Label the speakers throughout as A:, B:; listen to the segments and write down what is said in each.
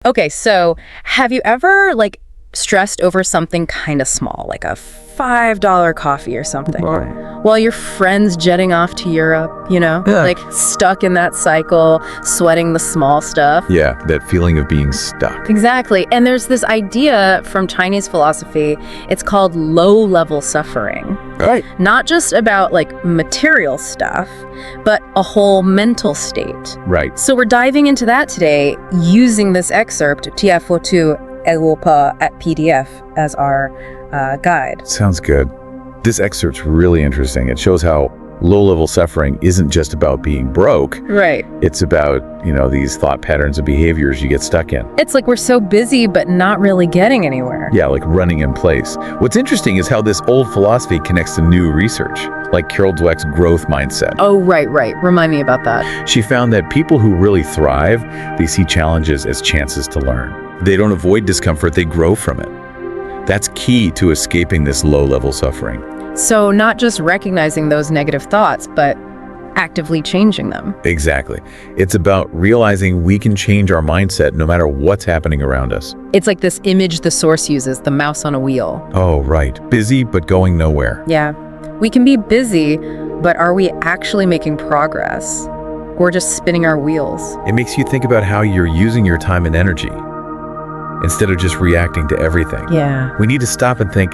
A: Okay, so have you ever stressed over something kind of small, like a $5 coffee or something, while your friend's jetting off to Europe,
B: Yeah.
A: like stuck in that cycle, sweating the small stuff?
B: Yeah, that feeling of being stuck.
A: Exactly. And there's this idea from Chinese philosophy. It's called low-level suffering.
B: Right.
A: Not just about material stuff, but a whole mental state.
B: Right.
A: So we're diving into that today using this excerpt, TF42 Europa at PDF, as our guide.
B: Sounds good. This excerpt's really interesting. It shows how low-level suffering isn't just about being broke.
A: Right.
B: It's about, these thought patterns and behaviors you get stuck in.
A: It's like we're so busy but not really getting anywhere.
B: Yeah, like running in place. What's interesting is how this old philosophy connects to new research, like Carol Dweck's growth mindset.
A: Oh, right. Remind me about that.
B: She found that people who really thrive, they see challenges as chances to learn. They don't avoid discomfort, they grow from it. That's key to escaping this low-level suffering.
A: So not just recognizing those negative thoughts, but actively changing them.
B: Exactly. It's about realizing we can change our mindset no matter what's happening around us.
A: It's like this image the source uses, the mouse on a wheel.
B: Oh, right. Busy, but going nowhere.
A: Yeah. We can be busy, but are we actually making progress? Or just spinning our wheels?
B: It makes you think about how you're using your time and energy instead of just reacting to everything.
A: Yeah.
B: We need to stop and think,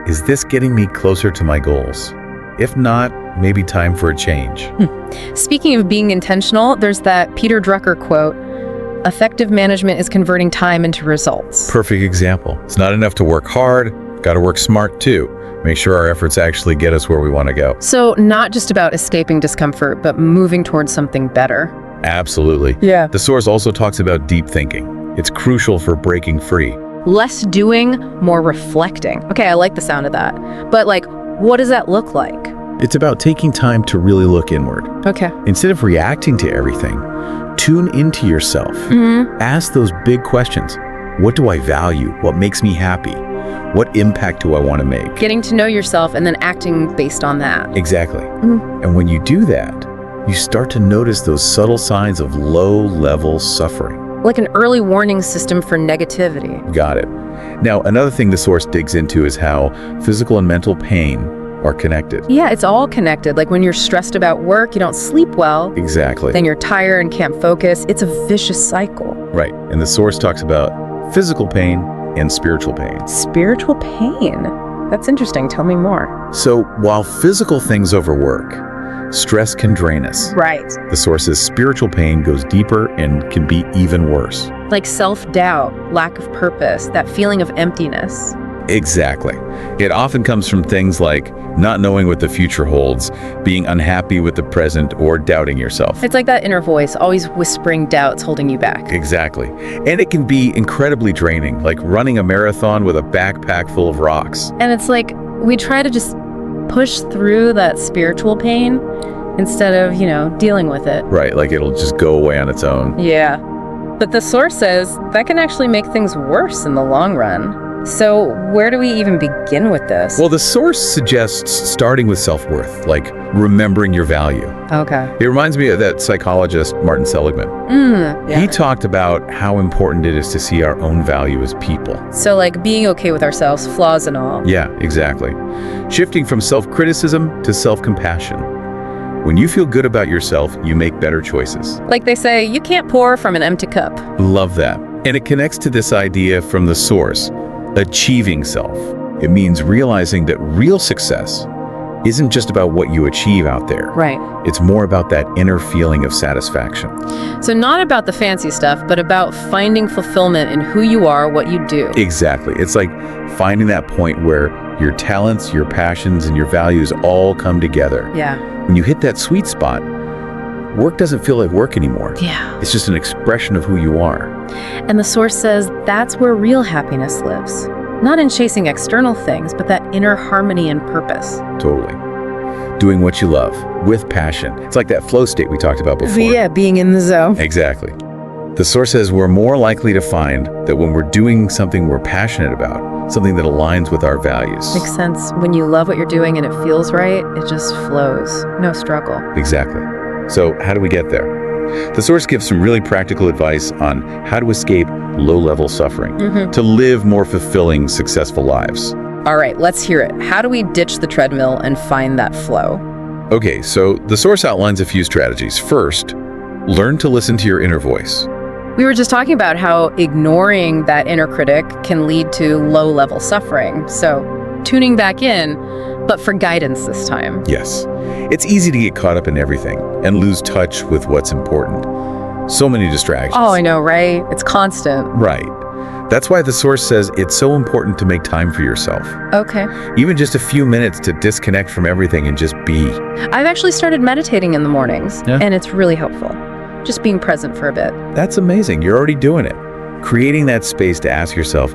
B: is this getting me closer to my goals? If not, maybe time for a change.
A: Speaking of being intentional, there's that Peter Drucker quote, "Effective management is converting time into results."
B: Perfect example. It's not enough to work hard, got to work smart too. Make sure our efforts actually get us where we want to go.
A: So not just about escaping discomfort, but moving towards something better.
B: Absolutely.
A: Yeah.
B: The source also talks about deep thinking. It's crucial for breaking free.
A: Less doing, more reflecting. Okay, I like the sound of that. But what does that look like?
B: It's about taking time to really look inward.
A: Okay.
B: Instead of reacting to everything, tune into yourself. Ask those big questions. What do I value? What makes me happy? What impact do I want to make?
A: Getting to know yourself and then acting based on that.
B: Exactly. And when you do that, you start to notice those subtle signs of low-level suffering.
A: Like an early warning system for negativity.
B: Got it. Now, another thing the source digs into is how physical and mental pain are connected.
A: Yeah, it's all connected. Like when you're stressed about work, you don't sleep well.
B: Exactly.
A: Then you're tired and can't focus. It's a vicious cycle.
B: Right. And the source talks about physical pain and spiritual pain.
A: Spiritual pain? That's interesting. Tell me more.
B: So while physical things overwork, stress can drain us.
A: Right.
B: The source says spiritual pain goes deeper and can be even worse.
A: Like self-doubt, lack of purpose, that feeling of emptiness.
B: Exactly. It often comes from things like not knowing what the future holds, being unhappy with the present, or doubting yourself.
A: It's like that inner voice, always whispering doubts holding you back.
B: Exactly. And it can be incredibly draining, like running a marathon with a backpack full of rocks.
A: And it's like we try to just push through that spiritual pain instead of, dealing with it.
B: Right, like it'll just go away on its own.
A: Yeah. But the source says that can actually make things worse in the long run. So where do we even begin with this?
B: Well, the source suggests starting with self-worth, like remembering your value.
A: Okay.
B: It reminds me of that psychologist, Martin Seligman.
A: Yeah.
B: He talked about how important it is to see our own value as people.
A: So being okay with ourselves, flaws and all.
B: Yeah, exactly. Shifting from self-criticism to self-compassion. When you feel good about yourself, you make better choices.
A: Like they say, you can't pour from an empty cup.
B: Love that. And it connects to this idea from the source, achieving self. It means realizing that real success isn't just about what you achieve out there.
A: Right.
B: It's more about that inner feeling of satisfaction.
A: So not about the fancy stuff, but about finding fulfillment in who you are, what you do.
B: Exactly. It's like finding that point where your talents, your passions, and your values all come together.
A: Yeah.
B: When you hit that sweet spot, work doesn't feel like work anymore.
A: Yeah.
B: It's just an expression of who you are.
A: And the source says that's where real happiness lives. Not in chasing external things, but that inner harmony and purpose.
B: Totally. Doing what you love with passion. It's like that flow state we talked about before.
A: Yeah, being in the zone.
B: Exactly. The source says we're more likely to find that when we're doing something we're passionate about, something that aligns with our values.
A: Makes sense. When you love what you're doing and it feels right, it just flows. No struggle.
B: Exactly. So how do we get there? The source gives some really practical advice on how to escape low-level suffering, to live more fulfilling, successful lives.
A: All right, let's hear it. How do we ditch the treadmill and find that flow?
B: Okay, so the source outlines a few strategies. First, learn to listen to your inner voice.
A: We were just talking about how ignoring that inner critic can lead to low-level suffering. So tuning back in, but for guidance this time.
B: Yes, it's easy to get caught up in everything and lose touch with what's important. So many distractions.
A: Oh, I know, right? It's constant.
B: Right. That's why the source says it's so important to make time for yourself.
A: Okay.
B: Even just a few minutes to disconnect from everything and just be.
A: I've actually started meditating in the mornings, and it's really helpful. Just being present for a bit.
B: That's amazing. You're already doing it. Creating that space to ask yourself,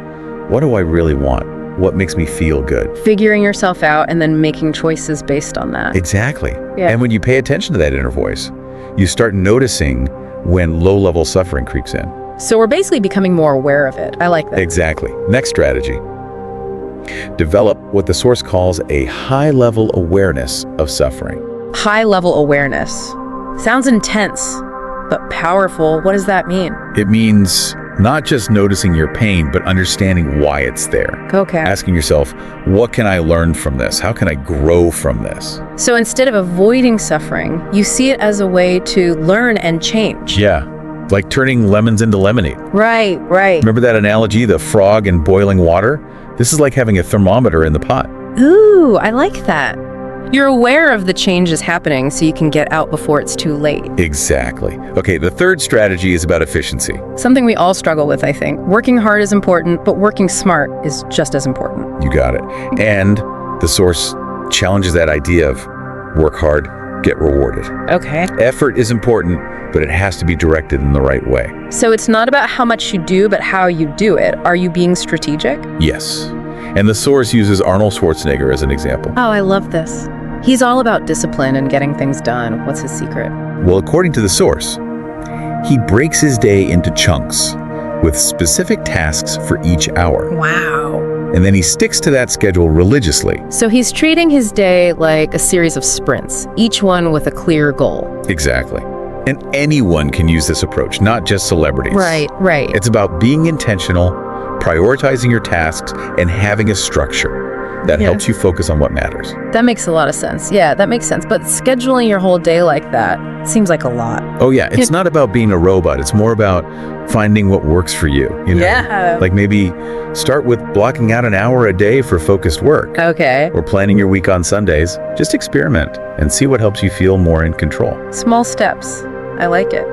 B: what do I really want? What makes me feel good?
A: Figuring yourself out and then making choices based on that.
B: Exactly.
A: Yeah.
B: And when you pay attention to that inner voice, you start noticing when low-level suffering creeps in.
A: So we're basically becoming more aware of it. I like that.
B: Exactly. Next strategy. Develop what the source calls a high-level awareness of suffering.
A: High-level awareness. Sounds intense, but powerful. What does that mean?
B: It means not just noticing your pain, but understanding why it's there.
A: Okay.
B: Asking yourself, what can I learn from this? How can I grow from this?
A: So instead of avoiding suffering, you see it as a way to learn and change.
B: Yeah, like turning lemons into lemonade.
A: Right.
B: Remember that analogy, the frog in boiling water? This is like having a thermometer in the pot.
A: Ooh, I like that. You're aware of the changes happening so you can get out before it's too late.
B: Exactly. Okay, the third strategy is about efficiency.
A: Something we all struggle with, I think. Working hard is important, but working smart is just as important.
B: You got it. And the source challenges that idea of work hard, get rewarded.
A: Okay.
B: Effort is important, but it has to be directed in the right way.
A: So it's not about how much you do, but how you do it. Are you being strategic?
B: Yes. And the source uses Arnold Schwarzenegger as an example.
A: Oh, I love this. He's all about discipline and getting things done. What's his secret?
B: Well, according to the source, he breaks his day into chunks with specific tasks for each hour.
A: Wow.
B: And then he sticks to that schedule religiously.
A: So he's treating his day like a series of sprints, each one with a clear goal.
B: Exactly. And anyone can use this approach, not just celebrities.
A: Right.
B: It's about being intentional, prioritizing your tasks, and having a structure that helps you focus on what matters.
A: That makes a lot of sense. Yeah, that makes sense. But scheduling your whole day like that seems like a lot.
B: Oh yeah, it's not about being a robot. It's more about finding what works for you. You know?
A: Yeah.
B: Like maybe start with blocking out an hour a day for focused work.
A: Okay.
B: Or planning your week on Sundays. Just experiment and see what helps you feel more in control.
A: Small steps. I like it.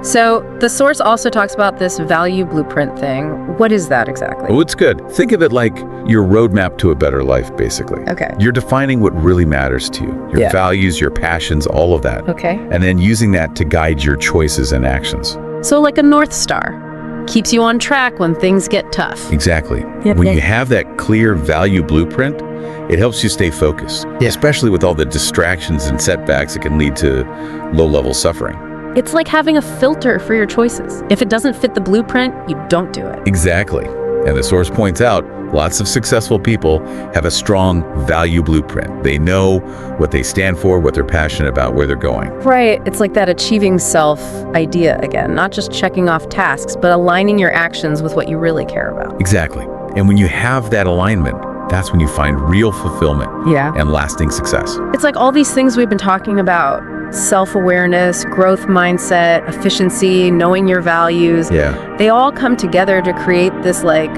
A: So the source also talks about this value blueprint thing. What is that exactly?
B: Oh, it's good. Think of it like your roadmap to a better life, basically.
A: Okay.
B: You're defining what really matters to you. Your values, your passions, all of that.
A: Okay.
B: And then using that to guide your choices and actions.
A: So like a North Star. Keeps you on track when things get tough.
B: Exactly. When you have that clear value blueprint, it helps you stay focused, especially with all the distractions and setbacks that can lead to low-level suffering.
A: It's like having a filter for your choices. If it doesn't fit the blueprint, you don't do it.
B: Exactly. And the source points out, lots of successful people have a strong value blueprint. They know what they stand for, what they're passionate about, where they're going.
A: Right. It's like that achieving self idea again, not just checking off tasks, but aligning your actions with what you really care about.
B: Exactly. And when you have that alignment, that's when you find real fulfillment and lasting success.
A: It's like all these things we've been talking about. Self-awareness, growth mindset, efficiency, knowing your values. They all come together to create this like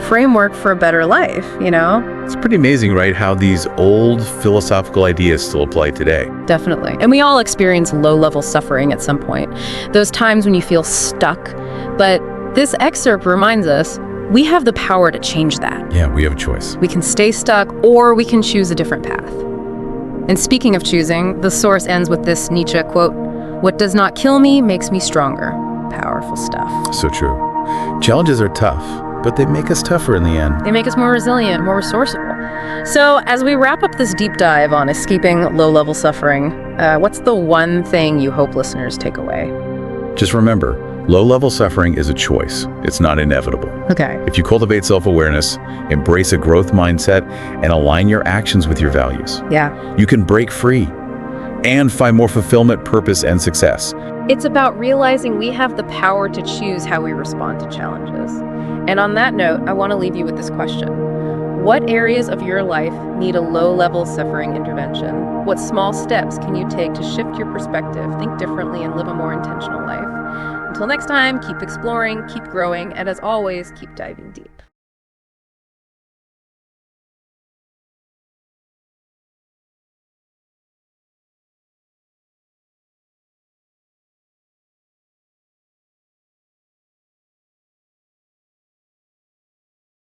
A: framework for a better life, you know?
B: It's pretty amazing, right, how these old philosophical ideas still apply today.
A: Definitely. And we all experience low-level suffering at some point. Those times when you feel stuck. But this excerpt reminds us we have the power to change that.
B: Yeah, we have a choice.
A: We can stay stuck or we can choose a different path. And speaking of choosing, the source ends with this Nietzsche quote, "What does not kill me makes me stronger." Powerful stuff.
B: So true. Challenges are tough, but they make us tougher in the end.
A: They make us more resilient, more resourceful. So as we wrap up this deep dive on escaping low-level suffering, what's the one thing you hope listeners take away?
B: Just remember, low-level suffering is a choice. It's not inevitable.
A: Okay.
B: If you cultivate self-awareness, embrace a growth mindset, and align your actions with your values, you can break free and find more fulfillment, purpose, and success.
A: It's about realizing we have the power to choose how we respond to challenges. And on that note, I want to leave you with this question. What areas of your life need a low-level suffering intervention? What small steps can you take to shift your perspective, think differently, and live a more intentional life? Until next time, keep exploring, keep growing, and as always, keep diving deep.